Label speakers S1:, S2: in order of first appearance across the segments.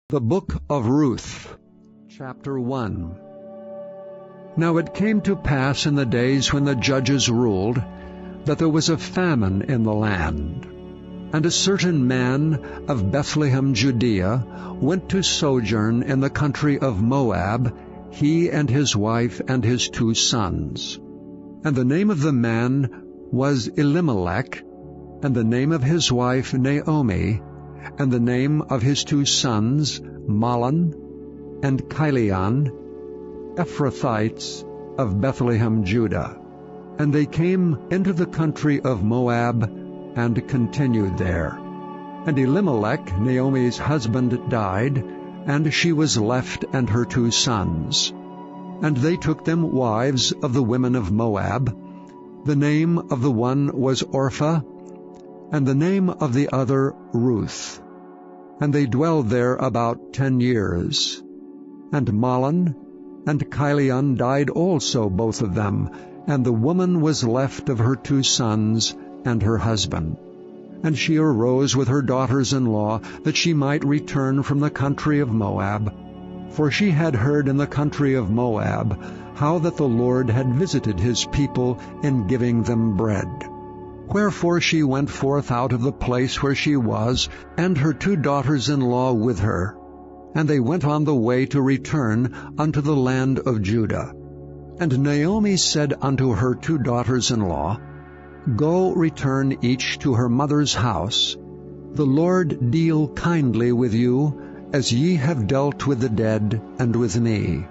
S1: The Book of Ruth, Chapter 1. Now it came to pass in the days when the judges ruled, that there was a famine in the land. And a certain man of Bethlehem, Judea, went to sojourn in the country of Moab, he and his wife and his 2 sons. And the name of the man was Elimelech, and the name of his wife Naomi, and the name of his 2 sons, Mahlon and Chilion, Ephrathites of Bethlehem, Judah. And they came into the country of Moab, and continued there. And Elimelech, Naomi's husband, died, and she was left and her 2 sons. And they took them wives of the women of Moab. The name of the one was Orpah, and the name of the other Ruth. And they dwelled there about 10 years. And Mahlon and Chilion died also, both of them, and the woman was left of her 2 sons and her husband. And she arose with her daughters-in-law, that she might return from the country of Moab. For she had heard in the country of Moab how that the Lord had visited his people in giving them bread. Wherefore she went forth out of the place where she was, and her 2 daughters-in-law with her. And they went on the way to return unto the land of Judah. And Naomi said unto her 2 daughters-in-law, Go, return each to her mother's house. The Lord deal kindly with you, as ye have dealt with the dead and with me.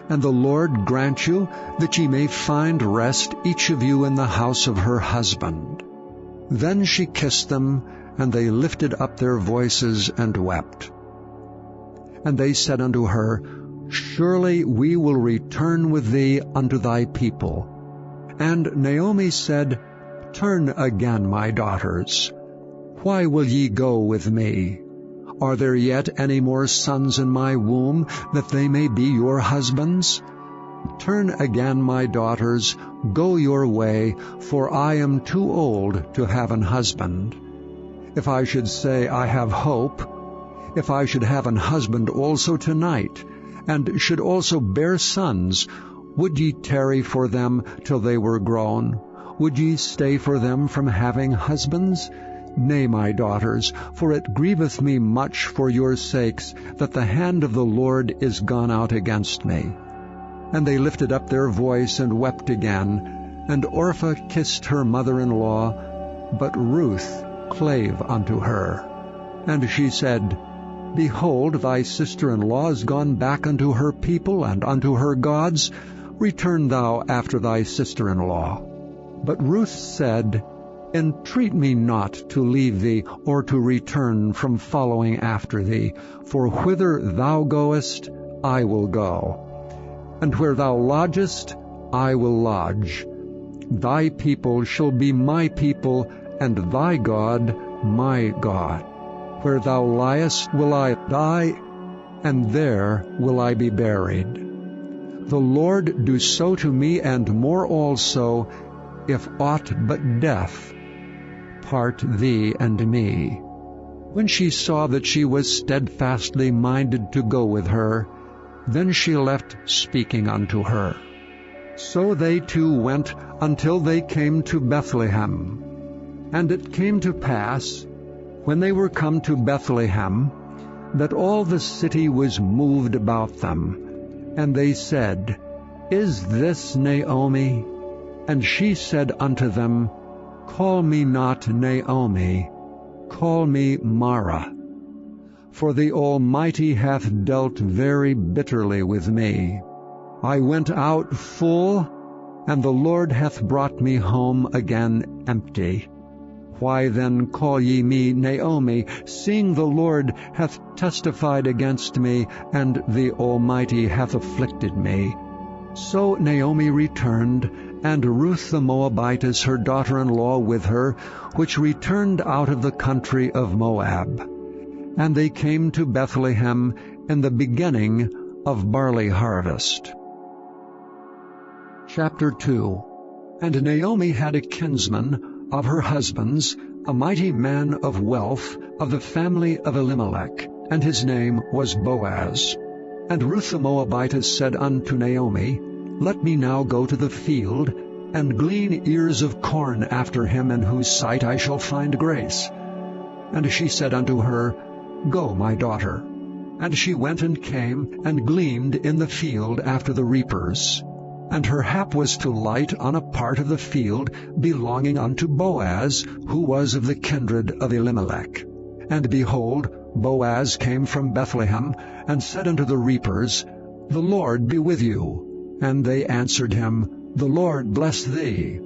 S1: And the Lord grant you that ye may find rest, each of you in the house of her husband. Then she kissed them, and they lifted up their voices and wept. And they said unto her, Surely we will return with thee unto thy people. And Naomi said, Turn again, my daughters. Why will ye go with me? Are there yet any more sons in my womb, that they may be your husbands? Turn again, my daughters, go your way, for I am too old to have an husband. If I should say, I have hope, if I should have an husband also tonight, and should also bear sons, would ye tarry for them till they were grown? Would ye stay for them from having husbands? Nay, my daughters, for it grieveth me much for your sakes, that the hand of the Lord is gone out against me. And they lifted up their voice and wept again. And Orpah kissed her mother-in-law, but Ruth clave unto her. And she said, Behold, thy sister-in-law is gone back unto her people and unto her gods. Return thou after thy sister-in-law. But Ruth said, Entreat me not to leave thee, or to return from following after thee. For whither thou goest, I will go, and where thou lodgest, I will lodge. Thy people shall be my people, and thy God my God. Where thou liest will I die, and there will I be buried. The Lord do so to me, and more also, if aught but death part thee and me. When she saw that she was steadfastly minded to go with her, then she left speaking unto her. So they 2 went until they came to Bethlehem. And it came to pass, when they were come to Bethlehem, that all the city was moved about them. And they said, Is this Naomi? And she said unto them, Call me not Naomi, call me Mara. For the Almighty hath dealt very bitterly with me. I went out full, and the Lord hath brought me home again empty. Why then call ye me Naomi, seeing the Lord hath testified against me, and the Almighty hath afflicted me? So Naomi returned, and Ruth the Moabitess her daughter-in-law with her, which returned out of the country of Moab. And they came to Bethlehem in the beginning of barley harvest. Chapter 2. And Naomi had a kinsman of her husband's, a mighty man of wealth, of the family of Elimelech, and his name was Boaz. And Ruth the Moabitess said unto Naomi, Let me now go to the field, and glean ears of corn after him in whose sight I shall find grace. And she said unto her, Go, my daughter. And she went and came, and gleaned in the field after the reapers. And her hap was to light on a part of the field belonging unto Boaz, who was of the kindred of Elimelech. And behold, Boaz came from Bethlehem, and said unto the reapers, The Lord be with you. And they answered him, The Lord bless thee.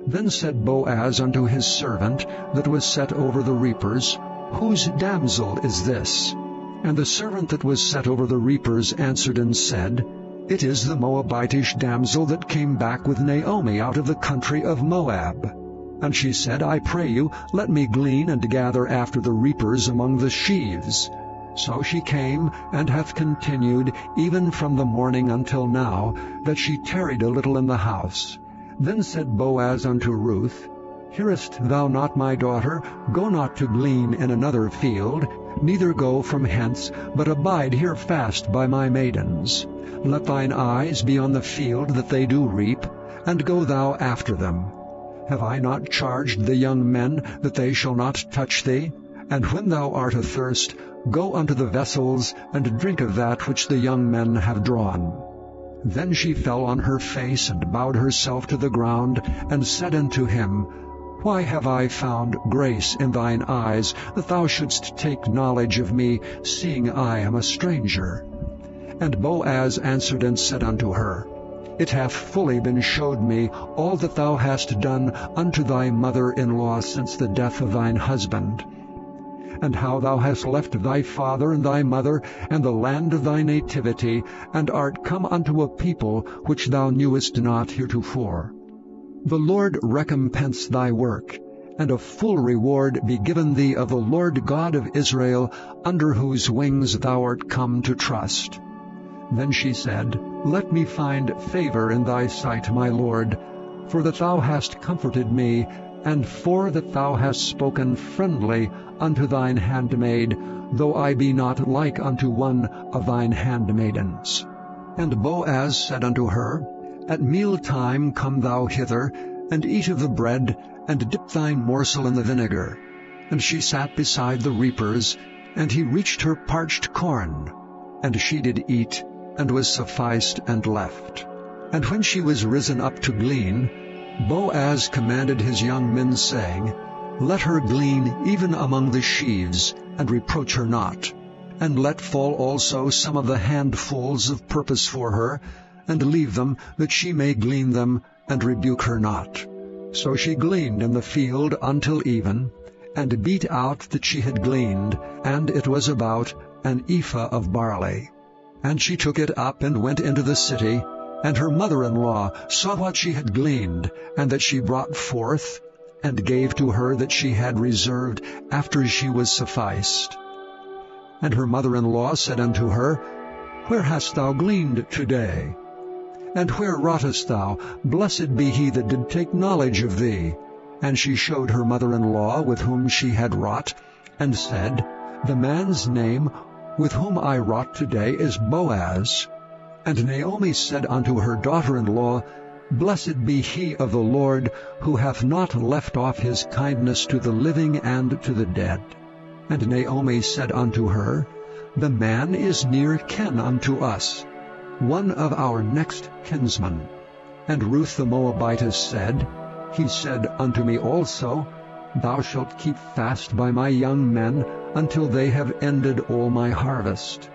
S1: Then said Boaz unto his servant that was set over the reapers, Whose damsel is this? And the servant that was set over the reapers answered and said, It is the Moabitish damsel that came back with Naomi out of the country of Moab. And she said, I pray you, let me glean and gather after the reapers among the sheaves. So she came, and hath continued even from the morning until now, that she tarried a little in the house. Then said Boaz unto Ruth, Hearest thou not, my daughter? Go not to glean in another field, neither go from hence, but abide here fast by my maidens. Let thine eyes be on the field that they do reap, and go thou after them. Have I not charged the young men that they shall not touch thee? And when thou art athirst, go unto the vessels, and drink of that which the young men have drawn. Then she fell on her face, and bowed herself to the ground, and said unto him, Why have I found grace in thine eyes, that thou shouldst take knowledge of me, seeing I am a stranger? And Boaz answered and said unto her, It hath fully been showed me all that thou hast done unto thy mother-in-law since the death of thine husband, and how thou hast left thy father and thy mother and the land of thy nativity, and art come unto a people which thou knewest not heretofore. The Lord recompense thy work, and a full reward be given thee of the Lord God of Israel, under whose wings thou art come to trust. Then she said, Let me find favor in thy sight, my Lord, for that thou hast comforted me, and for that thou hast spoken friendly unto thine handmaid, though I be not like unto one of thine handmaidens. And Boaz said unto her, At mealtime come thou hither, and eat of the bread, and dip thine morsel in the vinegar. And she sat beside the reapers, and he reached her parched corn. And she did eat, and was sufficed, and left. And when she was risen up to glean, Boaz commanded his young men, saying, Let her glean even among the sheaves, and reproach her not. And let fall also some of the handfuls of purpose for her, and leave them, that she may glean them, and rebuke her not. So she gleaned in the field until even, and beat out that she had gleaned, and it was about an ephah of barley. And she took it up and went into the city, and her mother-in-law saw what she had gleaned, and that she brought forth, and gave to her that she had reserved after she was sufficed. And her mother-in-law said unto her, Where hast thou gleaned today? And where wroughtest thou? Blessed be he that did take knowledge of thee. And she showed her mother-in-law with whom she had wrought, and said, The man's name with whom I wrought today is Boaz. And Naomi said unto her daughter-in-law, Blessed be he of the Lord, who hath not left off his kindness to the living and to the dead. And Naomi said unto her, The man is near kin unto us, one of our next kinsmen. And Ruth the Moabitess said, He said unto me also, Thou shalt keep fast by my young men, until they have ended all my harvest.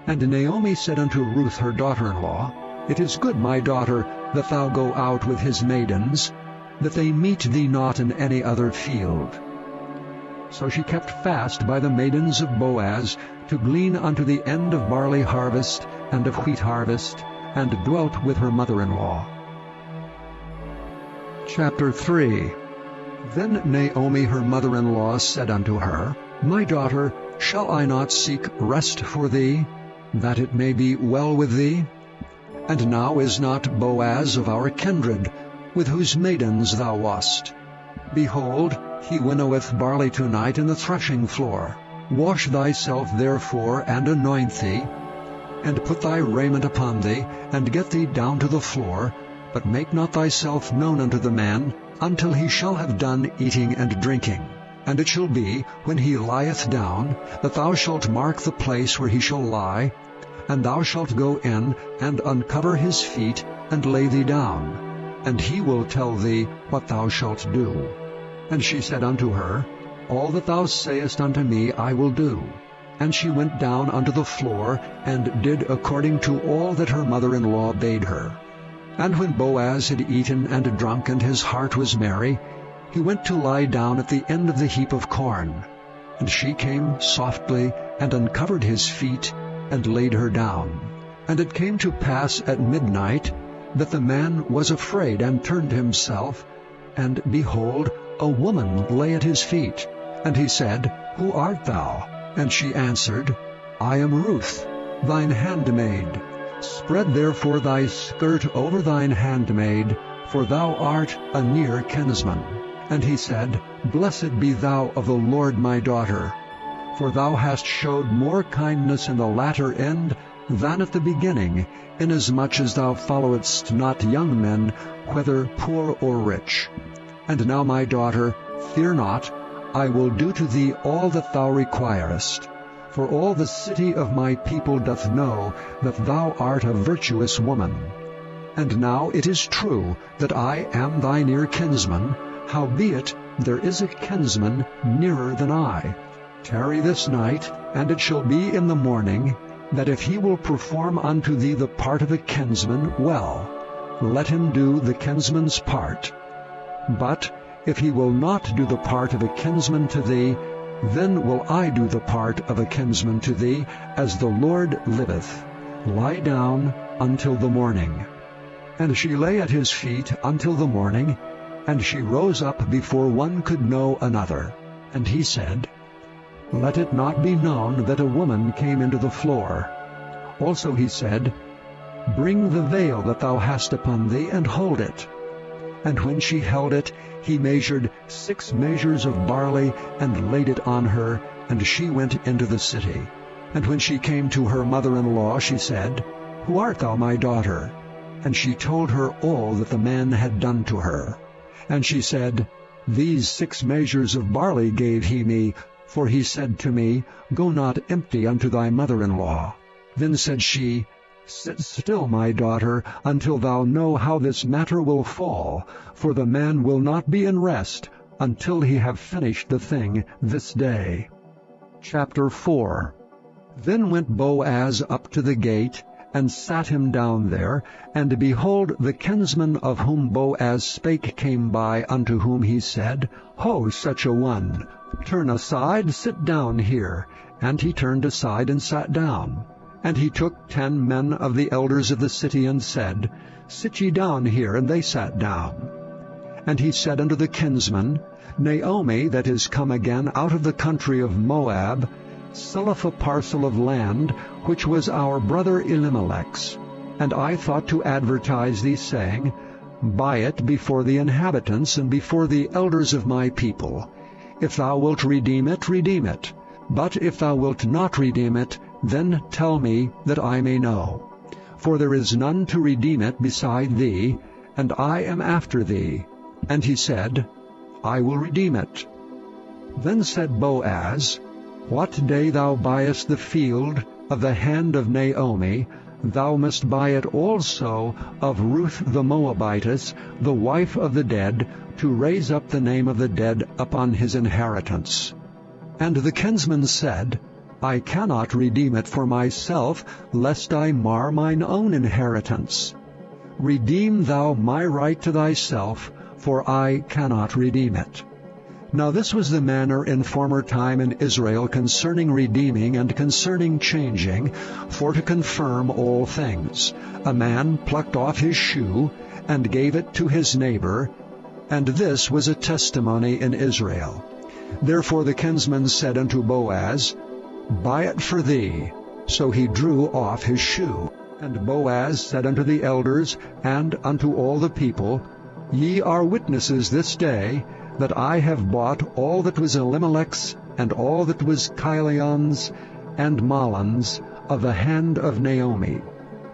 S1: And Naomi said unto Ruth her daughter-in-law, It is good, my daughter, that thou go out with his maidens, that they meet thee not in any other field. So she kept fast by the maidens of Boaz, to glean unto the end of barley harvest and of wheat harvest, and dwelt with her mother-in-law. Chapter 3. Then Naomi her mother-in-law said unto her, My daughter, shall I not seek rest for thee, that it may be well with thee? And now is not Boaz of our kindred, with whose maidens thou wast? Behold, he winnoweth barley tonight in the threshing floor. Wash thyself therefore, and anoint thee, and put thy raiment upon thee, and get thee down to the floor, but make not thyself known unto the man, until he shall have done eating and drinking. And it shall be, when he lieth down, that thou shalt mark the place where he shall lie, and thou shalt go in, and uncover his feet, and lay thee down, and he will tell thee what thou shalt do. And she said unto her, All that thou sayest unto me I will do. And she went down unto the floor, and did according to all that her mother-in-law bade her. And when Boaz had eaten and drunk, and his heart was merry, he went to lie down at the end of the heap of corn. And she came softly, and uncovered his feet, and laid her down. And it came to pass at midnight, that the man was afraid, and turned himself, and behold, a woman lay at his feet. And he said, Who art thou? And she answered, I am Ruth, thine handmaid. Spread therefore thy skirt over thine handmaid, for thou art a near kinsman. And he said, Blessed be thou of the Lord, my daughter, for thou hast showed more kindness in the latter end than at the beginning, inasmuch as thou followedst not young men, whether poor or rich. And now, my daughter, fear not, I will do to thee all that thou requirest. For all the city of my people doth know that thou art a virtuous woman. And now it is true that I am thy near kinsman, howbeit there is a kinsman nearer than I. Tarry this night, and it shall be in the morning, that if he will perform unto thee the part of a kinsman, well, let him do the kinsman's part. But if he will not do the part of a kinsman to thee, then will I do the part of a kinsman to thee, as the Lord liveth. Lie down until the morning. And she lay at his feet until the morning, and she rose up before one could know another. And he said, Let it not be known that a woman came into the floor. Also he said, Bring the veil that thou hast upon thee, and hold it. And when she held it, he measured 6 measures of barley, and laid it on her, and she went into the city. And when she came to her mother-in-law, she said, Who art thou, my daughter? And she told her all that the man had done to her. And she said, These 6 measures of barley gave he me, for he said to me, Go not empty unto thy mother-in-law. Then said she, Sit still, my daughter, until thou know how this matter will fall, for the man will not be in rest until he have finished the thing this day. Chapter 4. Then went Boaz up to the gate, and sat him down there, and behold, the kinsman of whom Boaz spake came by, unto whom he said, Ho, such a one, turn aside, sit down here. And he turned aside and sat down. And he took 10 men of the elders of the city, and said, Sit ye down here. And they sat down. And he said unto the kinsman, Naomi, that is come again out of the country of Moab, selleth a parcel of land, which was our brother Elimelech's. And I thought to advertise thee, saying, Buy it before the inhabitants, and before the elders of my people. If thou wilt redeem it, redeem it. But if thou wilt not redeem it, then tell me, that I may know. For there is none to redeem it beside thee, and I am after thee. And he said, I will redeem it. Then said Boaz, What day thou buyest the field of the hand of Naomi, thou must buy it also of Ruth the Moabitess, the wife of the dead, to raise up the name of the dead upon his inheritance. And the kinsman said, I cannot redeem it for myself, lest I mar mine own inheritance. Redeem thou my right to thyself, for I cannot redeem it. Now this was the manner in former time in Israel concerning redeeming and concerning changing, for to confirm all things. A man plucked off his shoe, and gave it to his neighbor, and this was a testimony in Israel. Therefore the kinsman said unto Boaz, Buy it for thee. So he drew off his shoe. And Boaz said unto the elders and unto all the people, Ye are witnesses this day, that I have bought all that was Elimelech's, and all that was Chilion's and Mahlon's of the hand of Naomi.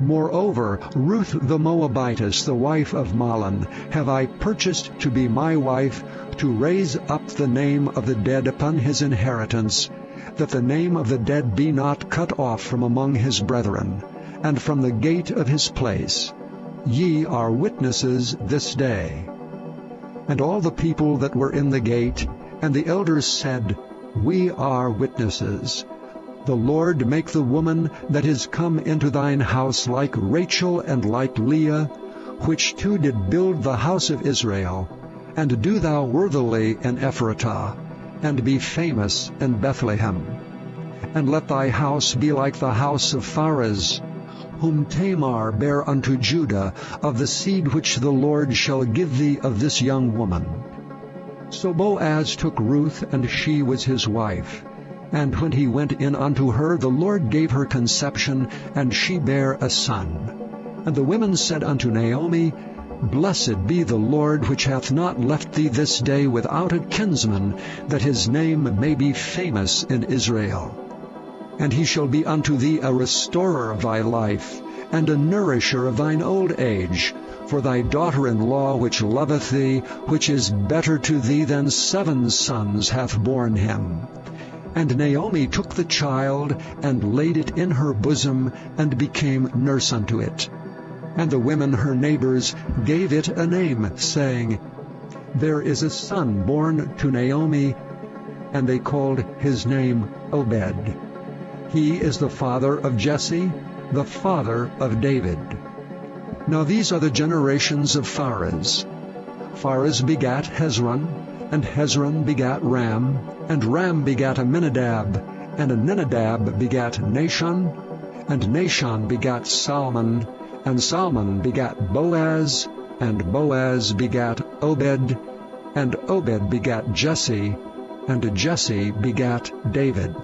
S1: Moreover, Ruth the Moabitess, the wife of Mahlon, have I purchased to be my wife, to raise up the name of the dead upon his inheritance, that the name of the dead be not cut off from among his brethren, and from the gate of his place. Ye are witnesses this day. And all the people that were in the gate, and the elders said, We are witnesses. The Lord make the woman that is come into thine house like Rachel and like Leah, which two did build the house of Israel, and do thou worthily in Ephratah, and be famous in Bethlehem. And let thy house be like the house of Pharez, whom Tamar bare unto Judah, of the seed which the Lord shall give thee of this young woman. So Boaz took Ruth, and she was his wife. And when he went in unto her, the Lord gave her conception, and she bare a son. And the women said unto Naomi, Blessed be the Lord, which hath not left thee this day without a kinsman, that his name may be famous in Israel. And he shall be unto thee a restorer of thy life, and a nourisher of thine old age, for thy daughter-in-law which loveth thee, which is better to thee than 7 sons, hath borne him. And Naomi took the child, and laid it in her bosom, and became nurse unto it. And the women her neighbors gave it a name, saying, There is a son born to Naomi, and they called his name Obed. He is the father of Jesse, the father of David. Now these are the generations of Pharez. Pharez begat Hezron, and Hezron begat Ram, and Ram begat Amminadab, and Amminadab begat Nahshon, and Nahshon begat Salmon, and Salmon begat Boaz, and Boaz begat Obed, and Obed begat Jesse, and Jesse begat David.